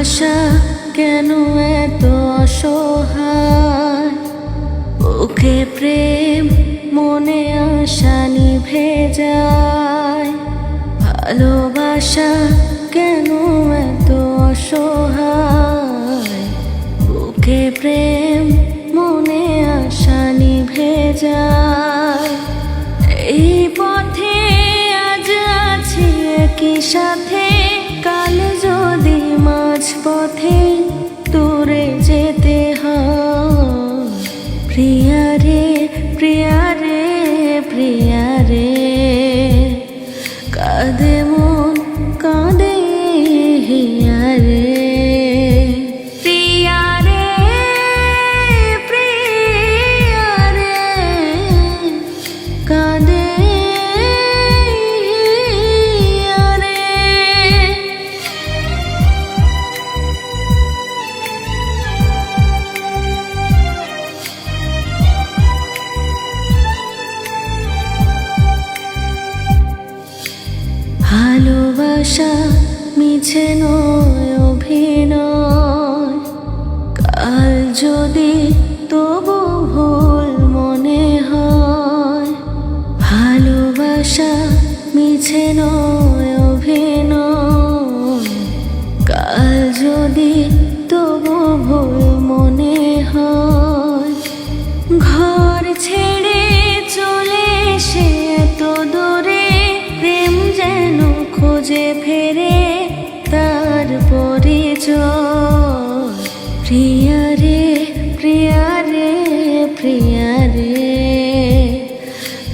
ভালোবাসা কেন এত অসহায়, ওকে প্রেম মনে আশা নিভে যায়। ভালোবাসা কেন এত অসহায়, ওকে প্রেম মনে আশা নিভে যায়। এই পথে আজ আছি একই সাথে, কাল যদি মাঝ পথে দূরে যেতে হয়। প্রিয়া রে প্রিয়া রে প্রিয়া রে, কাঁদে মন কাঁদে হিয়া রে। প্রিয়া রে প্রিয়া রে, কাঁদে হিয়া রে। ভালোবাসা মিছে নয় অভিনয়, কাল যদি তবু ভুল মনে হয়। ভালোবাসা মিছে নয় অভিনয়, কাল যদি তবু ভুল মনে হয়। ঘর ছেড়ে চলে এসে এত দূরে, প্রেম যেন খোঁজে ফেরে তার পরিচয়। প্রিয়া রে প্রিয়া রে প্রিয়া রে,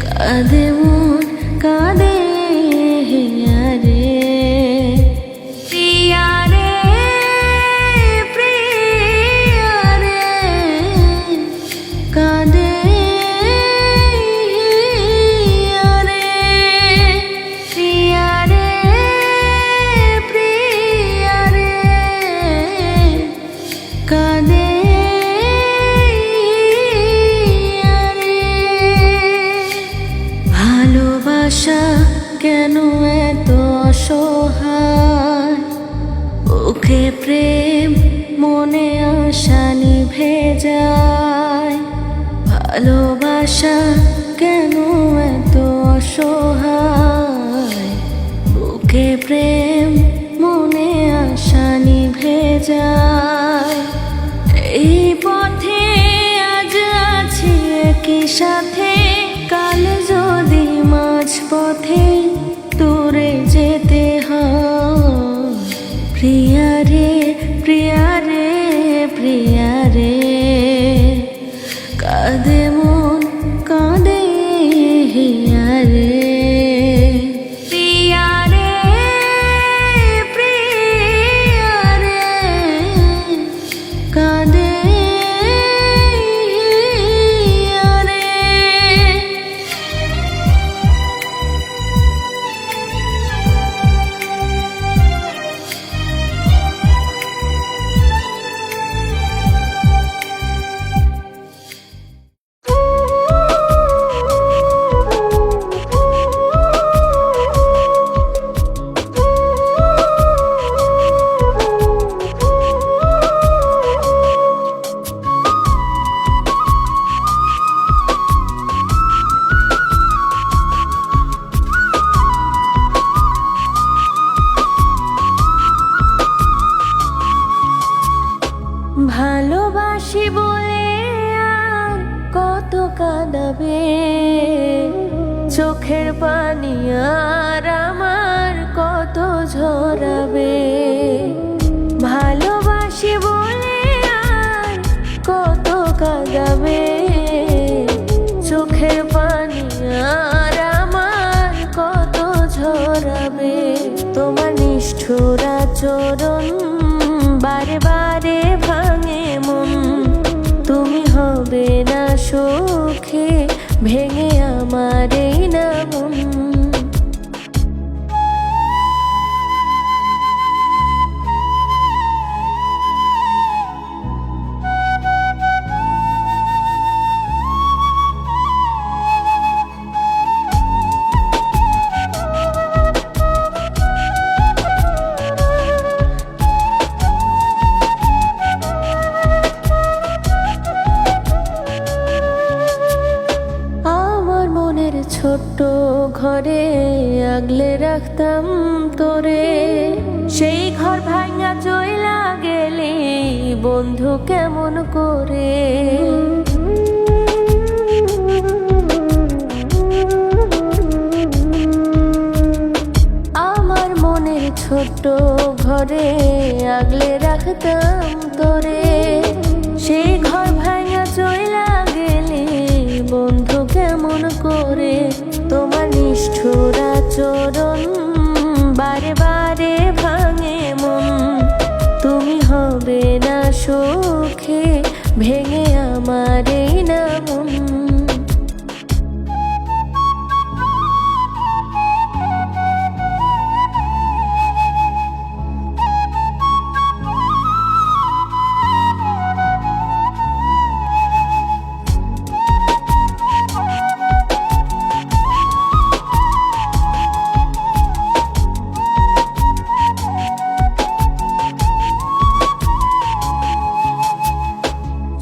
কাঁদে মন কাঁদে হিয়া রে। প্রিয়া রে প্রিয়া রে, কাঁদে হিয়া রে। প্রিয়া রে প্রিয়া রে, কাঁদে হিয়া রে। ভালোবাসা কেন এত অসহায়, ওকে প্রেম মনে আশা নিভে যায়। ভালোবাসা কেন এত অসহায়, ওকে প্রেম মনে আশা নিভে যায়। এই পথে আজ আছি একই সাথে, কাল যদি মাঝ পথে দূরে যেতে হয়। প্রিয়া রে প্রিয়া রে প্রিয়া রে, কাঁদে মন কাঁদে হিয়া রে। প্রিয়া রে প্রিয়া রে, কাঁদে হিয়া রে। ভালোবাসি বলে আর কত কাঁদাবে, চোখের পানি আর আমার কত ঝরাবে। ভালোবাসি বলে আর কত কাঁদাবে, চোখের পানি আর আমার কত ঝরাবে। তোমার নিষ্ঠুর আচরণ বারে বারে ভাঙে মন, তুমি হবে না সুখে ভেঙে আমার এই না মন। ঘরে আগলে রাখতাম তোরে, সেই ঘর ভাঙা চইলা গেলি বন্ধু কেমন করে। আমার মনের ছোট্ট ঘরে আগলে রাখতাম তোরে, সেই ঘর ভাঙা চইলা গেলি বন্ধু কেমন করে। তোমার নিষ্ঠুর আচরণ বারে বারে ভাঙে মন, তুমি হবে না সুখে ভেঙে আমার এই না মন।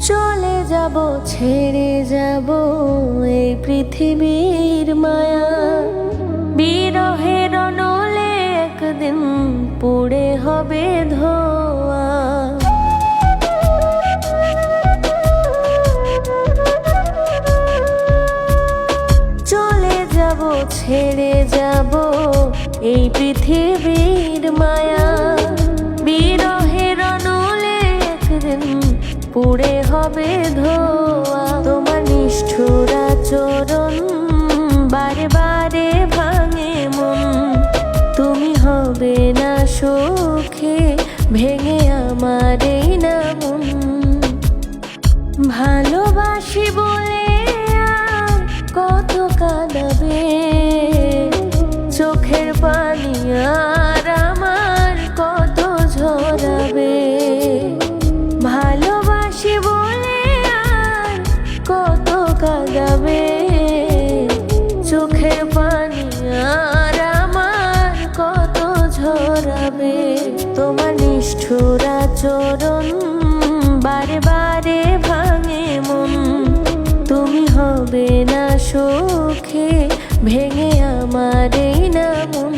চলে যাব ছেড়ে যাব এই পৃথিবীর মায়া, বিরহের নলে একদিন পুড়ে হবে ধোয়া। চলে যাব ছেড়ে যাব এই পৃথিবীর মায়া, বিরহের নলে একদিন পুড়ে হবে ধোয়া। তোমার নিষ্ঠুর আচরণ বারে বারে ভাঙে মন, তুমি হবে না সুখে ভেঙে আমার এই না মন। ভালোবাসি বলে আর কত কাঁদাবে, চোখের পানি আর আমার কত ঝরাবে। ভালোবাসি বলে আর কত কাঁদাবে, চোখের পানি আর আমার কত ঝরাবে। তোমার নিষ্ঠুর আচরণ বারে বারে ভাঙে মন, তুমি হবে না সুখে ভেঙে আমার এই না মন।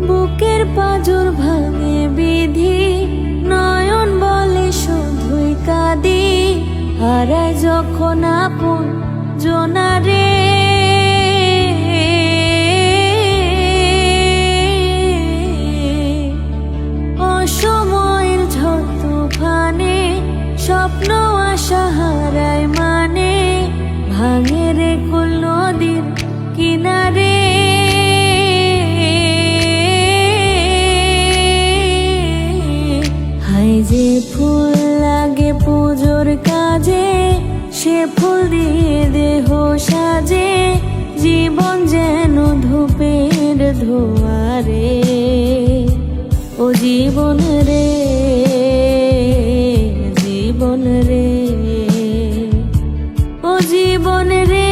বুকের পাঁজর ভাঙে বিধি, নয়ন বলে শুধুই কাঁদি। হারায় যখন আপন জনারে, অসময়ের ঝড় তুফানে স্বপ্ন আশা হারায় মানে, ভাঙে রে কুল নদীর কিনারে। হায় যে ফুল লাগে পুজোর কাজে, সে ফুল দিয়ে দেহ সাজে, জীবন যেন ধূপের ধোয়ারে। ও জীবন রে, জীবন রে, ও জীবন রে।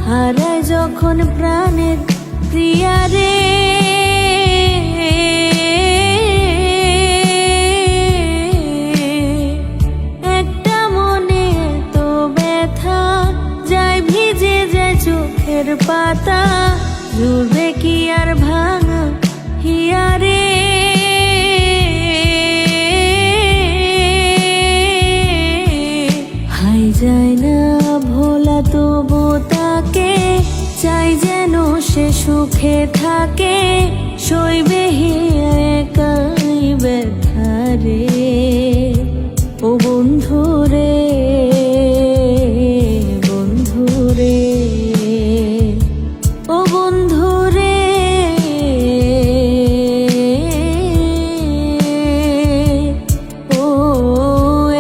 হারায় যখন প্রাণের প্রিয়ারে, একটা মনে তো ব্যথা, যায় ভিজে যায় চোখের পাতা, জুড়বে কি আর ভাঙা হিয়ারে। হাই যায় না ভোলা তবু তাকে, চাই যেন সে সুখে থাকে, সইবে একাই ব্যথারে। ও বন্ধু রে, বন্ধু রে, ও বন্ধু রে। ও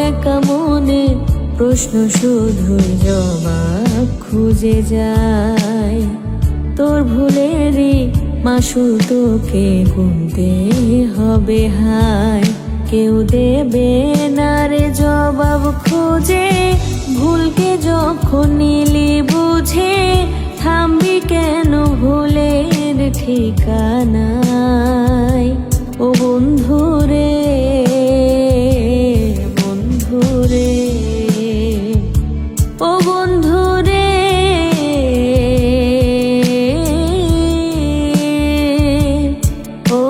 একা মনে প্রশ্ন শুধুই জবাব খুঁজে যায়, তোর ভুলেরই মাসুল তোকে গুনতে হবে হায়। কেউ দেবে না রে জবাব খুঁজে, ভুলকে যখন নিলি বুঝে, থামবি কেন ভুলের ঠিকানায়। ও বন্ধু রে, বন্ধু রে, ও বন্ধু রে। ও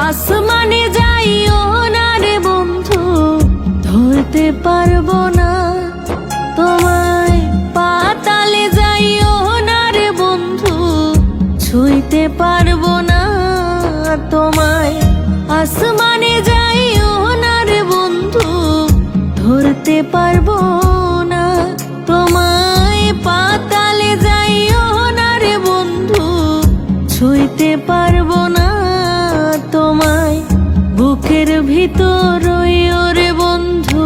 আসমানে যাইও না রে বন্ধু, ধরতে পারবো না তোমায়। পাতালে যাইও না রে বন্ধু, ছুঁইতে পারবো না তোমায়। আসমানে যাইও না রে বন্ধু, ধরতে পারবো না তোমায়। পাতালে যাইও না রে বন্ধু, ছুঁইতে পারবো না তোমায়। বুকের ভিতর রইও রে বন্ধু,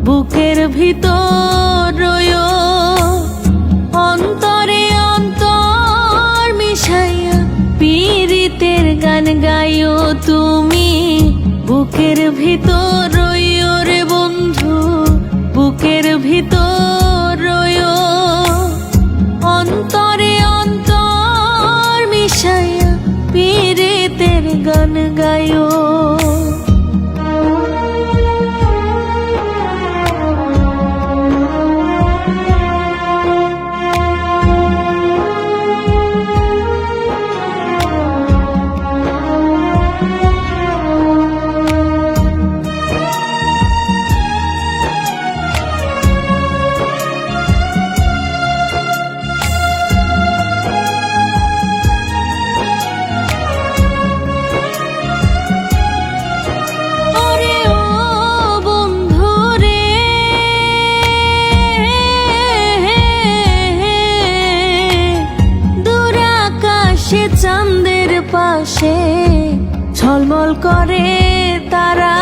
বুকের ভিতর রইও, অন্তরে অন্তর মিশাইয়া পীড়িতের গান গাইও তুমি। বুকের ভিতর রইও রে বন্ধু, বুকের ভিতর রইও, অন্তরে অন্তর মিশাইয়া পীড়িতের গান গাইও। পাশে ঝলমল করে তারা।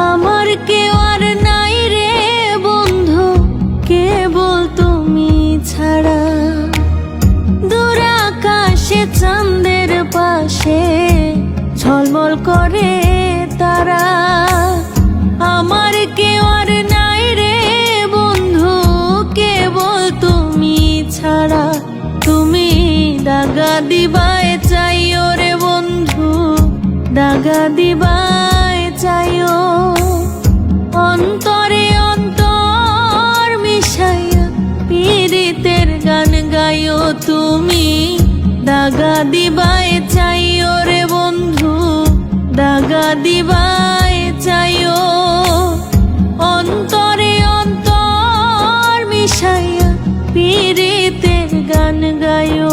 আমার কেউ আর নাই রে বন্ধু, কেবল তুমি ছাড়া। দূর আকাশে চাঁদের পাশে ঝলমল করে তারা। আমার কেউ আর নাই রে বন্ধু, কেবল তুমি ছাড়া। তুমি দাগা দিবায় চাইও রে বন্ধু, দাগা দিবায় চাইও। অন্তরে অন্তর মিশাইয়া পীড়িতের গান গাইও তুমি। দাগা দিবায় চাইও রে বন্ধু, দাগা দিবায় চাইও। অন্তরে অন্তর মিশাইয়া পীড়িতের গান গাইও।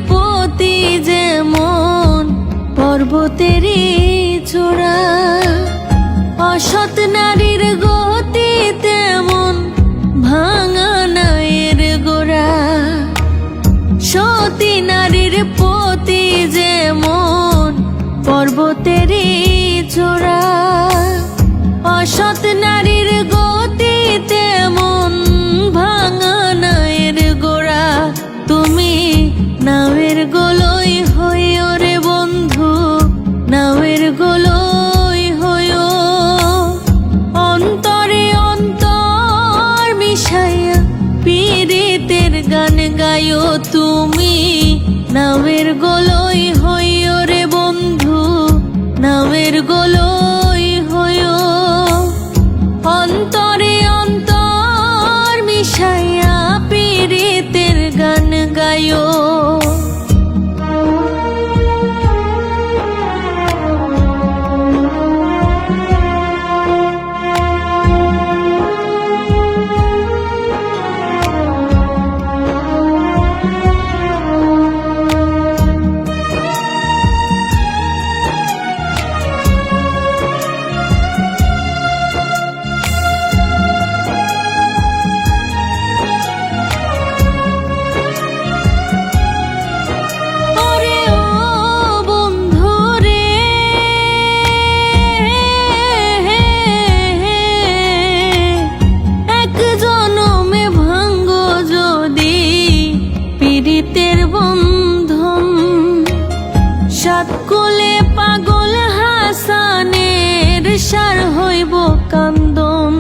পতি যেমন পর্বতেরই চূড়া, অসৎ নারীর গতি তেমন ভাঙা নায়ের গোড়া। সতী নারীর পতি যেমন পর্বতেরই চূড়া, অসৎ নারীর গতি তেমন ভাঙা নায়ের গোড়া। তুমি নাওয়ের গোলই হইও রে বন্ধু, নাওয়ের গোলই হইও। অন্তরে অন্তর মিশাইয়া পীড়িতের গান গাইও তুমি। নাওয়ের গোলই হইও রে বন্ধু, নাওয়ের গোলই হইও। অন্তরে অন্তর মিশাইয়া পীড়িতের গান গাইও। সাতকুলে পাগল হাসানের সার হইব কান্দন।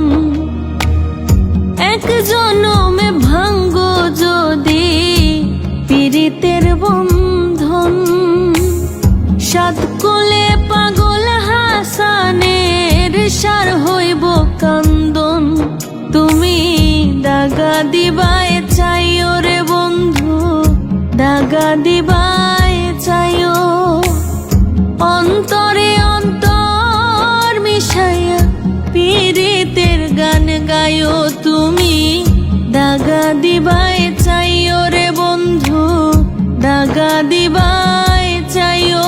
এক জনমে ভাঙ্গ যদি পীড়িতের বন্ধন। সাতকুলে পাগল হাসানের সার হইব কান্দন। তুমি দাগা দিবায় চাইও রে বন্ধু, দাগা দিবায় চাইও। অন্তরে অন্তর মিশাইয়া পীড়িতের গান গাইও তুমি। দাগা দিবায় চাইও রে বন্ধু, দাগা দিবায় চাইও।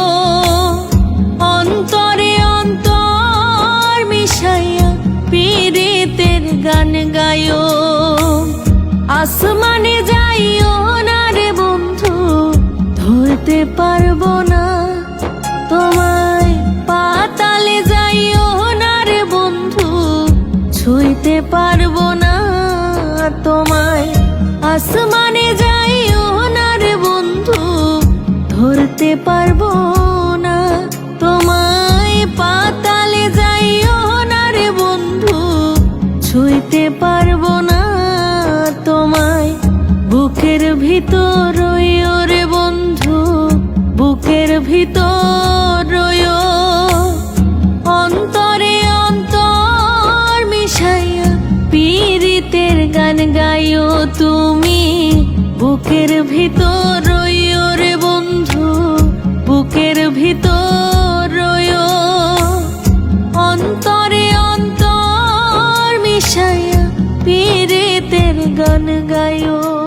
অন্তরে অন্তর মিশাইয়া পীড়িতের গান গাইও। আসমানে যাইও না রে বন্ধু, ধরতে পারবো না তোমায়। পাতালে যাইও না রে বন্ধু, ছুঁইতে পারবো না তোমায়। আসমানে যাইও না রে বন্ধু, ধরতে পারবো না তোমায়। পাতালে যাইও না রে বন্ধু, ছুঁইতে পারবো না তোমায়। বুকের ভিতর রইও রে বন্ধু, বুকের ভিতর রইও। অন্তর ভিতর রইও রে বন্ধু, বুকের ভিতর রইও, অন্তরে অন্তর মিশাইয়া পীড়িতের গান গাইও।